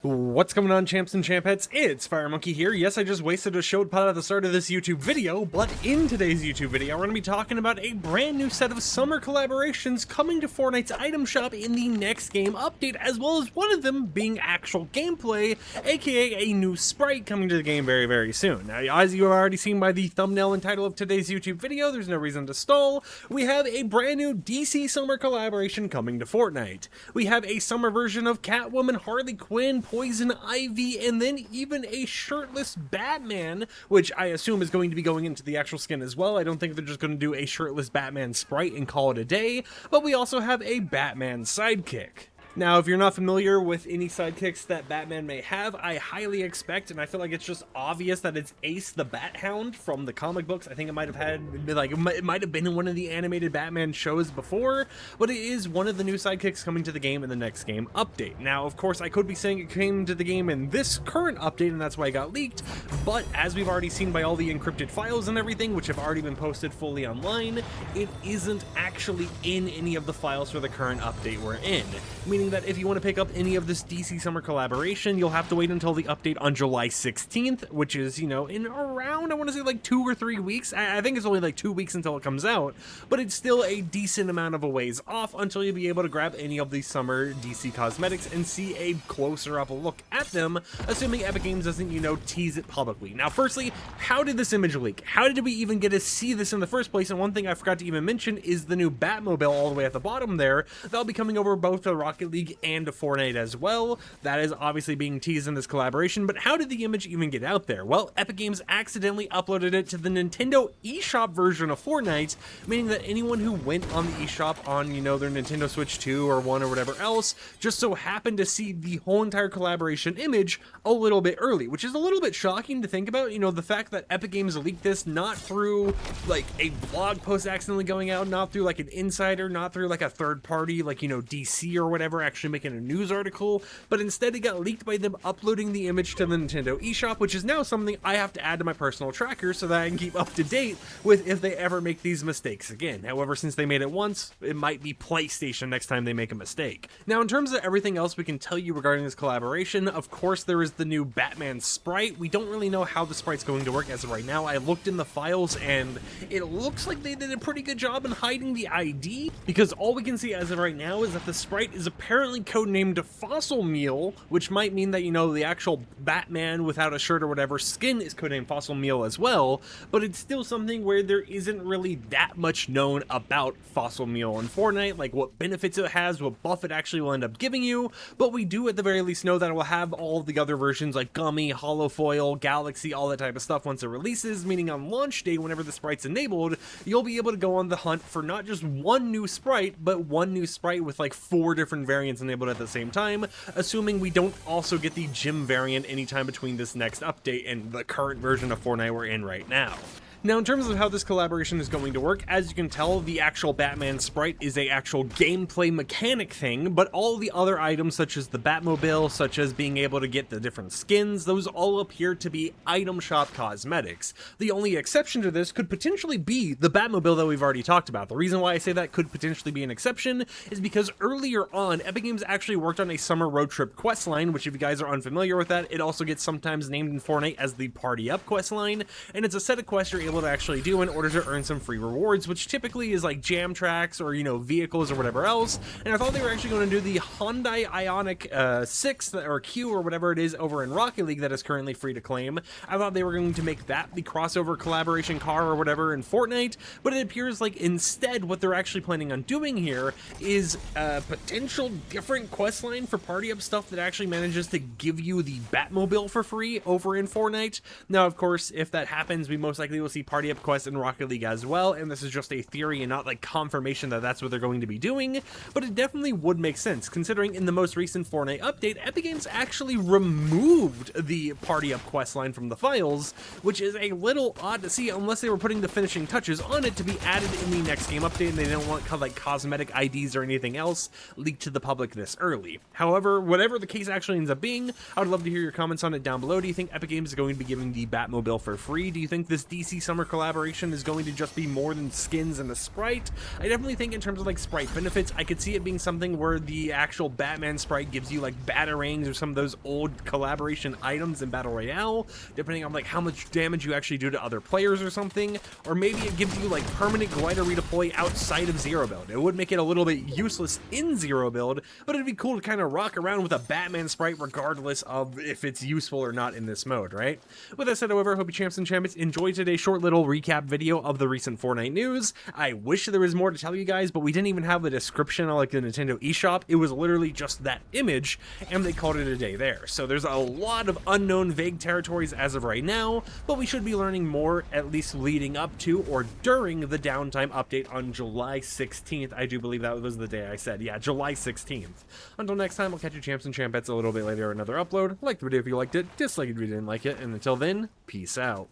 What's going on, champs and champettes? It's FireMonkey here. Yes, I just wasted a show pod at the start of this YouTube video, but in today's YouTube video, we're going to be talking about a brand new set of summer collaborations coming to Fortnite's item shop in the next game update, as well as one of them being actual gameplay, aka a new sprite coming to the game very, very soon. Now, as you have already seen by the thumbnail and title of today's YouTube video, there's no reason to stall. We have a brand new DC summer collaboration coming to Fortnite. We have a summer version of Catwoman, Harley Quinn, Poison Ivy, and then even a shirtless Batman, which I assume is going to be going into the actual skin as well. I don't think they're just going to do a shirtless Batman sprite and call it a day, but we also have a Batman sidekick. Now, if you're not familiar with any sidekicks that Batman may have, I highly expect, and I feel like it's just obvious that it's Ace the Bat Hound from the comic books. I think it might have had, like, it might have been in one of the animated Batman shows before, but it is one of the new sidekicks coming to the game in the next game update. Now, of course, I could be saying it came to the game in this current update, and that's why it got leaked, but as we've already seen by all the encrypted files and everything, which have already been posted fully online, it isn't actually in any of the files for the current update we're in, meaning that if you want to pick up any of this DC summer collaboration, you'll have to wait until the update on July 16th, which is, you know, in around, I want to say like 2 or 3 weeks. I think it's only like 2 weeks until it comes out, but it's still a decent amount of a ways off until you'll be able to grab any of these summer DC cosmetics and see a closer up look at them, assuming Epic Games doesn't, you know, tease it publicly. Now, firstly, how did this image leak? How did we even get to see this in the first place? And one thing I forgot to even mention is the new Batmobile all the way at the bottom there. That'll be coming over both the Rocket League and to Fortnite as well. That is obviously being teased in this collaboration, but how did the image even get out there? Well, Epic Games accidentally uploaded it to the Nintendo eShop version of Fortnite, meaning that anyone who went on the eShop on, you know, their Nintendo Switch 2 or 1 or whatever else, just so happened to see the whole entire collaboration image a little bit early, which is a little bit shocking to think about. You know, the fact that Epic Games leaked this not through like a blog post accidentally going out, not through like an insider, not through like a third party, like, you know, DC or whatever, actually making a news article, but instead it got leaked by them uploading the image to the Nintendo eShop, which is now something I have to add to my personal tracker so that I can keep up to date with if they ever make these mistakes again. However, since they made it once, it might be PlayStation next time they make a mistake. Now, in terms of everything else we can tell you regarding this collaboration, of course there is the new Batman sprite. We don't really know how the sprite's going to work as of right now. I looked in the files and it looks like they did a pretty good job in hiding the ID, because all we can see as of right now is that the sprite is apparently codenamed Fossil Meal, which might mean that, you know, the actual Batman without a shirt or whatever skin is codenamed Fossil Meal as well, but it's still something where there isn't really that much known about Fossil Meal in Fortnite, like what benefits it has, what buff it actually will end up giving you, but we do at the very least know that it will have all the other versions like Gummy, Holofoil, Galaxy, all that type of stuff once it releases, meaning on launch day, whenever the sprite's enabled, you'll be able to go on the hunt for not just one new sprite, but one new sprite with like 4 different variants enabled at the same time, assuming we don't also get the gym variant anytime between this next update and the current version of Fortnite we're in right now. Now, in terms of how this collaboration is going to work, as you can tell, the actual Batman sprite is a actual gameplay mechanic thing, but all the other items such as the Batmobile, such as being able to get the different skins, those all appear to be item shop cosmetics. The only exception to this could potentially be the Batmobile that we've already talked about. The reason why I say that could potentially be an exception is because earlier on, Epic Games actually worked on a summer road trip questline, which if you guys are unfamiliar with that, it also gets sometimes named in Fortnite as the Party Up questline, and it's a set of quests you're able to actually do in order to earn some free rewards, which typically is like jam tracks or, you know, vehicles or whatever else. And I thought they were actually going to do the Hyundai Ioniq 6 or Q or whatever it is over in Rocket League that is currently free to claim. I thought they were going to make that the crossover collaboration car or whatever in Fortnite, but it appears like instead what they're actually planning on doing here is a potential different quest line for Party Up stuff that actually manages to give you the Batmobile for free over in Fortnite. Now, of course, if that happens, we most likely will see Party Up quests in Rocket League as well, and this is just a theory and not like confirmation that that's what they're going to be doing, but it definitely would make sense considering in the most recent Fortnite update, Epic Games actually removed the Party Up quest line from the files, which is a little odd to see unless they were putting the finishing touches on it to be added in the next game update and they don't want like cosmetic IDs or anything else leaked to the public this early. However, whatever the case actually ends up being, I would love to hear your comments on it down below. Do you think Epic Games is going to be giving the Batmobile for free? Do you think this DC summer collaboration is going to just be more than skins and a sprite. I definitely think in terms of like sprite benefits, I could see it being something where the actual Batman sprite gives you like batarangs or some of those old collaboration items in Battle Royale, depending on like how much damage you actually do to other players or something, or maybe it gives you like permanent glider redeploy outside of zero build. It would make it a little bit useless in zero build, but it'd be cool to kind of rock around with a Batman sprite regardless of if it's useful or not in this mode, right? With that said, however, I hope you champs and champions enjoyed today's short little recap video of the recent Fortnite news. I wish there was more to tell you guys, but we didn't even have a description on like the Nintendo eShop. It was literally just that image, and they called it a day there. So there's a lot of unknown vague territories as of right now, but we should be learning more at least leading up to or during the downtime update on July 16th. I do believe that was the day I said. Yeah, July 16th. Until next time, I'll catch you champs and champettes a little bit later, another upload. Like the video if you liked it, dislike it if you didn't like it, and until then, peace out.